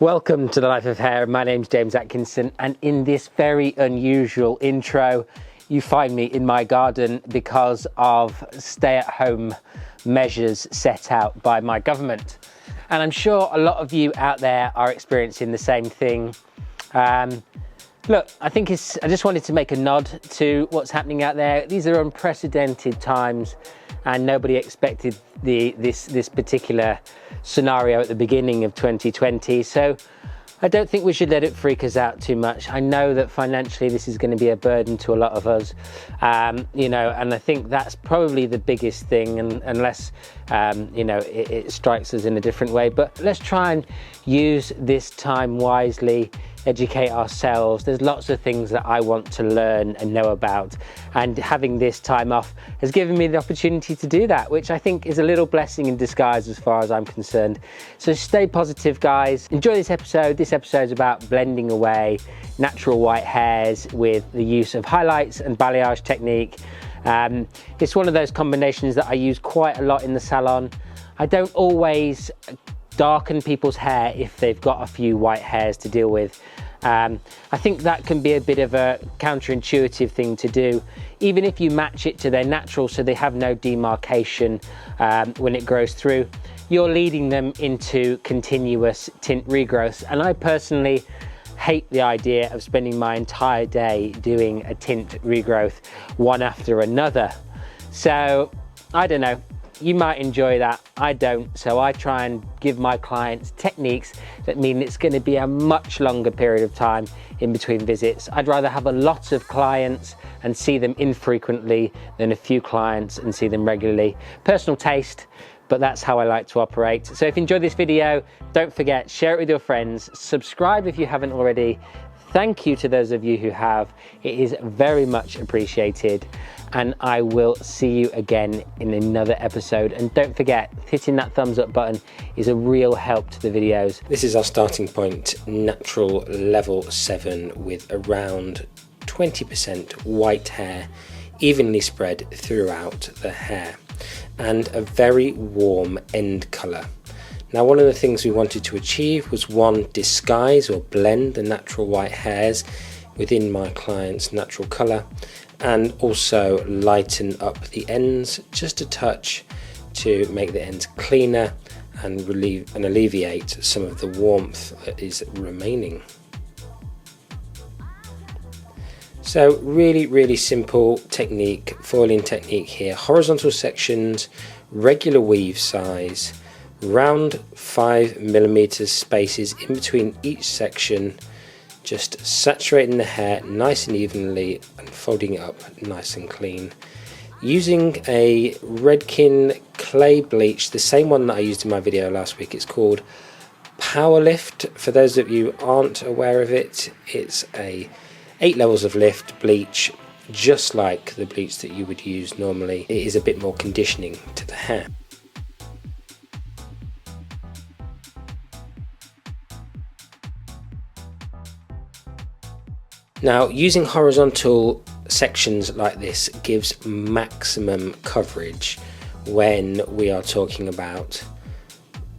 Welcome to the Life of Hair. My name's James Atkinson, and in this very unusual intro, you find me in my garden because of stay-at-home measures set out by my government. And I'm sure a lot of you out there are experiencing the same thing. Look, I just wanted to make a nod to what's happening out there. These are unprecedented times, and nobody expected this particular scenario at the beginning of 2020. So I don't think we should let it freak us out too much. I know that financially this is going to be a burden to a lot of us, and I think that's probably the biggest thing, unless it strikes us in a different way. But let's try and use this time wisely, educate ourselves. There's lots of things that I want to learn and know about, and having this time off has given me the opportunity to do that, which I think is a little blessing in disguise as far as I'm concerned. So stay positive, guys. Enjoy this episode. This episode is about blending away natural white hairs with the use of highlights and balayage technique. It's one of those combinations that I use quite a lot in the salon. I don't always darken people's hair if they've got a few white hairs to deal with. I think that can be a bit of a counterintuitive thing to do, even if you match it to their natural so they have no demarcation when it grows through. You're leading them into continuous tint regrowth, and I personally hate the idea of spending my entire day doing a tint regrowth one after another. So I don't know, you might enjoy that. I don't. So I try and give my clients techniques that mean it's going to be a much longer period of time in between visits. I'd rather have a lot of clients and see them infrequently than a few clients and see them regularly. Personal taste, but that's how I like to operate. So if you enjoyed this video, don't forget, share it with your friends, subscribe if you haven't already. Thank you to those of you who have. It is very much appreciated, and I will see you again in another episode. And don't forget, hitting that thumbs up button is a real help to the videos. This is our starting point, natural level 7 with around 20% white hair evenly spread throughout the hair and a very warm end colour. Now, one of the things we wanted to achieve was, one, disguise or blend the natural white hairs within my client's natural colour, and also lighten up the ends just a touch to make the ends cleaner and alleviate some of the warmth that is remaining. So really simple technique, foiling technique here. Horizontal sections, regular weave size, round 5mm spaces in between each section, just saturating the hair nice and evenly and folding it up nice and clean. Using a Redkin clay bleach, the same one that I used in my video last week. It's called Power Lift. For those of you who aren't aware of it, it's a 8 levels of lift bleach, just like the bleach that you would use normally. It is a bit more conditioning to the hair. Now, using horizontal sections like this gives maximum coverage when we are talking about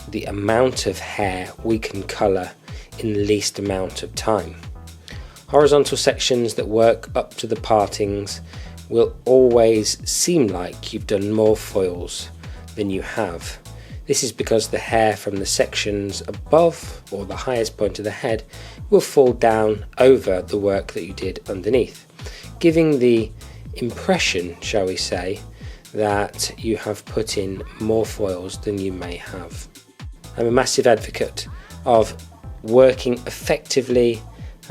the amount of hair we can colour in the least amount of time. Horizontal sections that work up to the partings will always seem like you've done more foils than you have. This is because the hair from the sections above, or the highest point of the head, will fall down over the work that you did underneath, giving the impression, shall we say, that you have put in more foils than you may have. I'm a massive advocate of working effectively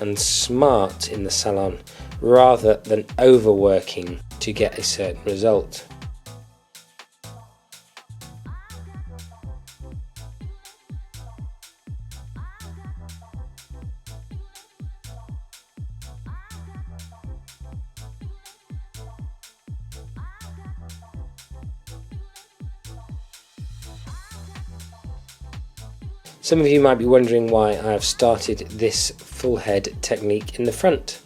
and smart in the salon rather than overworking to get a certain result. Some of you might be wondering why I have started this full head technique in the front.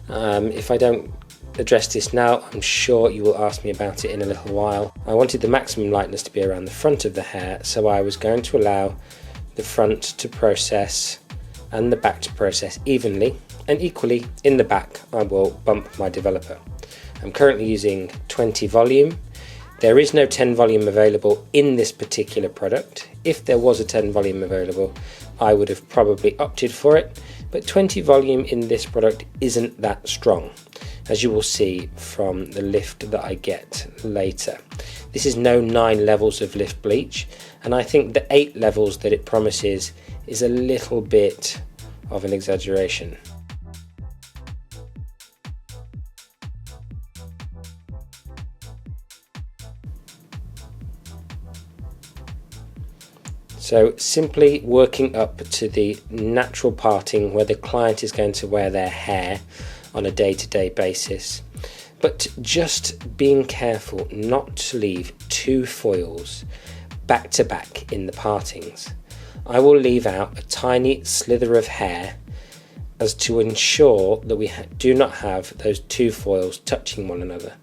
If I don't address this now, I'm sure you will ask me about it in a little while. I wanted the maximum lightness to be around the front of the hair, so I was going to allow the front to process and the back to process evenly, and equally in the back I will bump my developer. I'm currently using 20 volume. There is no 10 volume available in this particular product. If there was a 10 volume available, I would have probably opted for it, but 20 volume in this product isn't that strong, as you will see from the lift that I get later. This is no 9 levels of lift bleach, and I think the 8 levels that it promises is a little bit of an exaggeration. So simply working up to the natural parting where the client is going to wear their hair on a day-to-day basis, but just being careful not to leave 2 foils back to back in the partings. I will leave out a tiny slither of hair as to ensure that we do not have those 2 foils touching one another.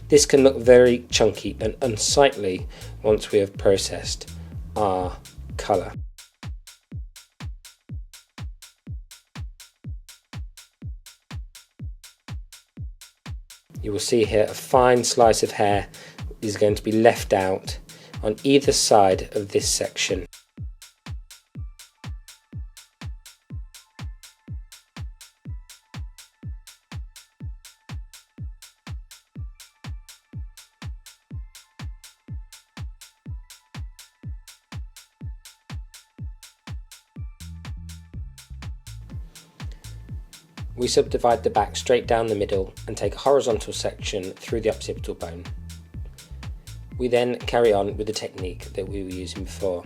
This can look very chunky and unsightly once we have processed our colour. You will see here a fine slice of hair is going to be left out on either side of this section. We subdivide the back straight down the middle and take a horizontal section through the occipital bone. We then carry on with the technique that we were using before.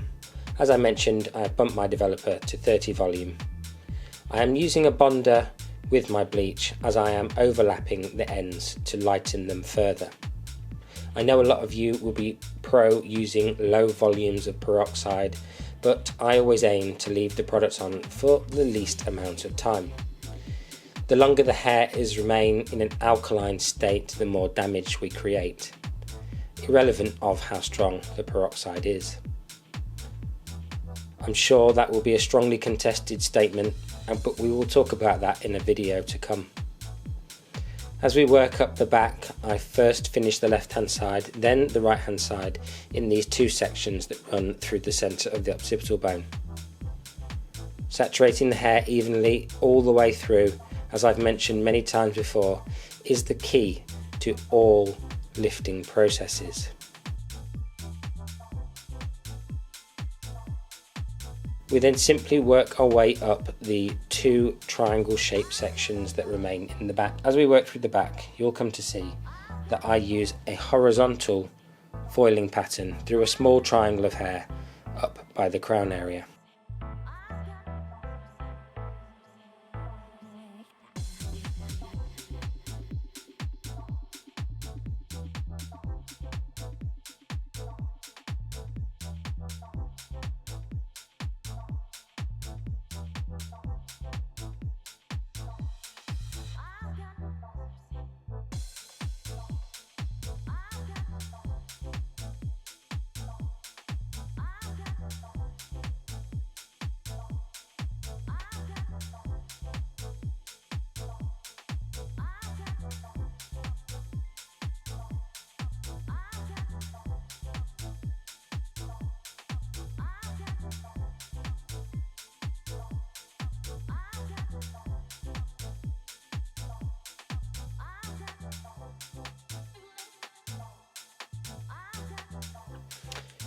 As I mentioned, I have bumped my developer to 30 volume. I am using a bonder with my bleach as I am overlapping the ends to lighten them further. I know a lot of you will be pro using low volumes of peroxide, but I always aim to leave the products on for the least amount of time. The longer the hair is remain in an alkaline state, the more damage we create, irrelevant of how strong the peroxide is. I'm sure that will be a strongly contested statement, but we will talk about that in a video to come. As we work up the back, I first finish the left hand side, then the right hand side in these 2 sections that run through the centre of the occipital bone. Saturating the hair evenly all the way through, as I've mentioned many times before, is the key to all lifting processes. We then simply work our way up the 2 triangle shaped sections that remain in the back. As we work through the back, you'll come to see that I use a horizontal foiling pattern through a small triangle of hair up by the crown area.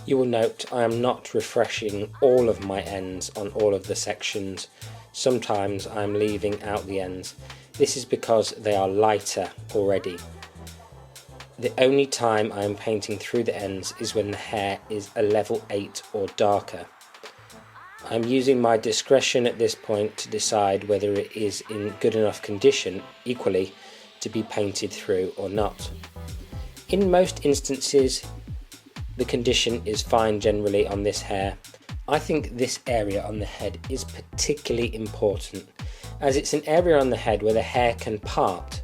You will note I am not refreshing all of my ends on all of the sections. Sometimes I am leaving out the ends. This is because they are lighter already. The only time I am painting through the ends is when the hair is a level 8 or darker. I am using my discretion at this point to decide whether it is in good enough condition, equally, to be painted through or not. In most instances, the condition is fine generally on this hair. I think this area on the head is particularly important, as it's an area on the head where the hair can part.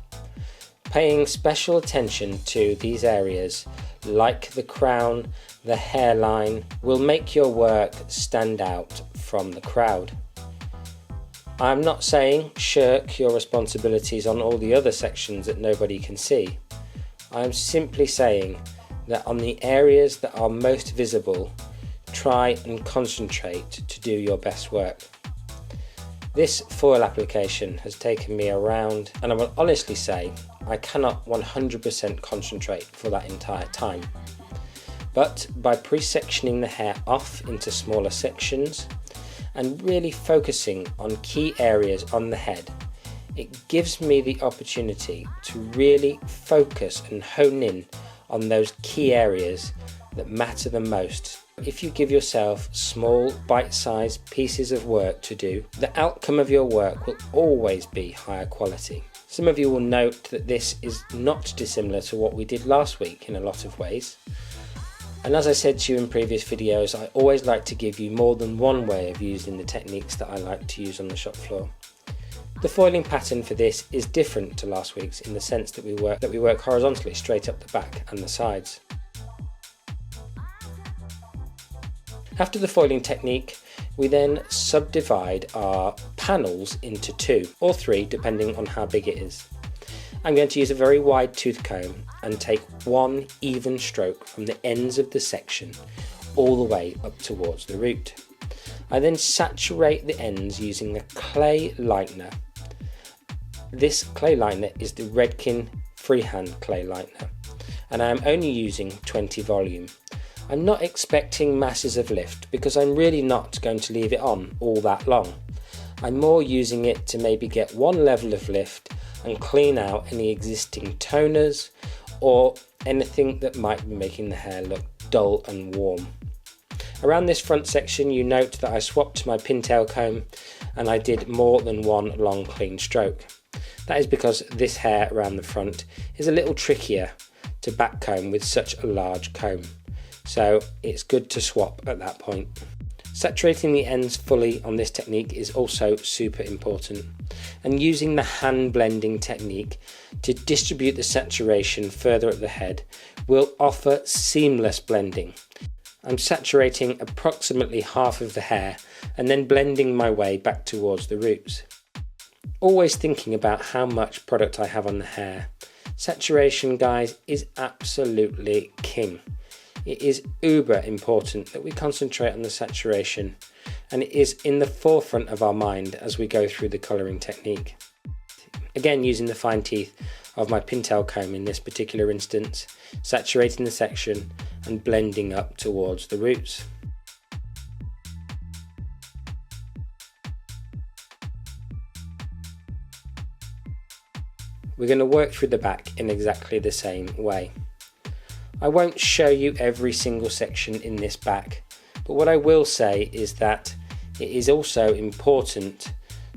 Paying special attention to these areas, like the crown, the hairline, will make your work stand out from the crowd. I'm not saying shirk your responsibilities on all the other sections that nobody can see. I'm simply saying that on the areas that are most visible, try and concentrate to do your best work. This foil application has taken me around, and I will honestly say I cannot 100% concentrate for that entire time. But by pre-sectioning the hair off into smaller sections and really focusing on key areas on the head, it gives me the opportunity to really focus and hone in on those key areas that matter the most. If you give yourself small bite-sized pieces of work to do, the outcome of your work will always be higher quality. Some of you will note that this is not dissimilar to what we did last week in a lot of ways. And as I said to you in previous videos, I always like to give you more than one way of using the techniques that I like to use on the shop floor. The foiling pattern for this is different to last week's in the sense that we work horizontally straight up the back and the sides. After the foiling technique, we then subdivide our panels into 2 or 3 depending on how big it is. I'm going to use a very wide tooth comb and take one even stroke from the ends of the section all the way up towards the root. I then saturate the ends using a clay lightener. This clay lightener is the Redken freehand clay lightener, and I am only using 20 volume. I'm not expecting masses of lift because I'm really not going to leave it on all that long. I'm more using it to maybe get one level of lift and clean out any existing toners or anything that might be making the hair look dull and warm. Around this front section, you note that I swapped my pintail comb and I did more than one long clean stroke. That is because this hair around the front is a little trickier to back comb with such a large comb, so it's good to swap at that point. Saturating the ends fully on this technique is also super important, and using the hand blending technique to distribute the saturation further at the head will offer seamless blending. I'm saturating approximately half of the hair and then blending my way back towards the roots. Always thinking about how much product I have on the hair. Saturation, guys, is absolutely king. It is uber important that we concentrate on the saturation, and it is in the forefront of our mind as we go through the colouring technique. Again, using the fine teeth of my pintail comb in this particular instance, saturating the section and blending up towards the roots. We're going to work through the back in exactly the same way. I won't show you every single section in this back, but what I will say is that it is also important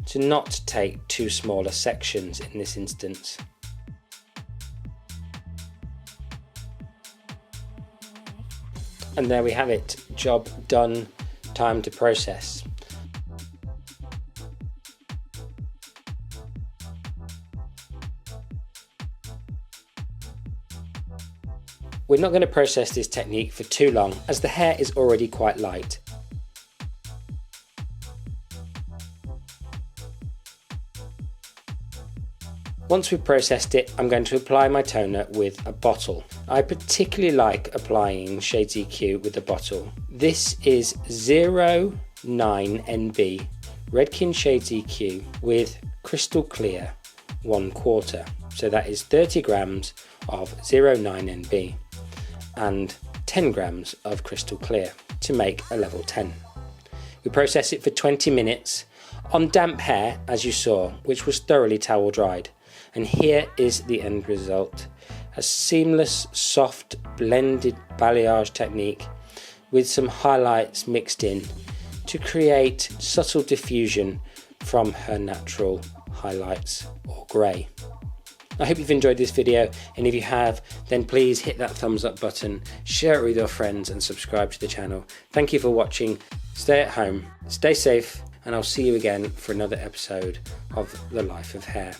to not take too smaller sections in this instance. And there we have it, job done, time to process. We're not going to process this technique for too long as the hair is already quite light. Once we've processed it, I'm going to apply my toner with a bottle. I particularly like applying Shades EQ with a bottle. This is 09NB Redken Shades EQ with crystal clear 1/4. So that is 30 grams of 09NB and 10 grams of crystal clear to make a level 10. We process it for 20 minutes on damp hair, as you saw, which was thoroughly towel dried. And here is the end result. A seamless, soft, blended balayage technique with some highlights mixed in to create subtle diffusion from her natural highlights or grey. I hope you've enjoyed this video, and if you have, then please hit that thumbs up button, share it with your friends and subscribe to the channel. Thank you for watching. Stay at home, stay safe, and I'll see you again for another episode of The Life of Hair.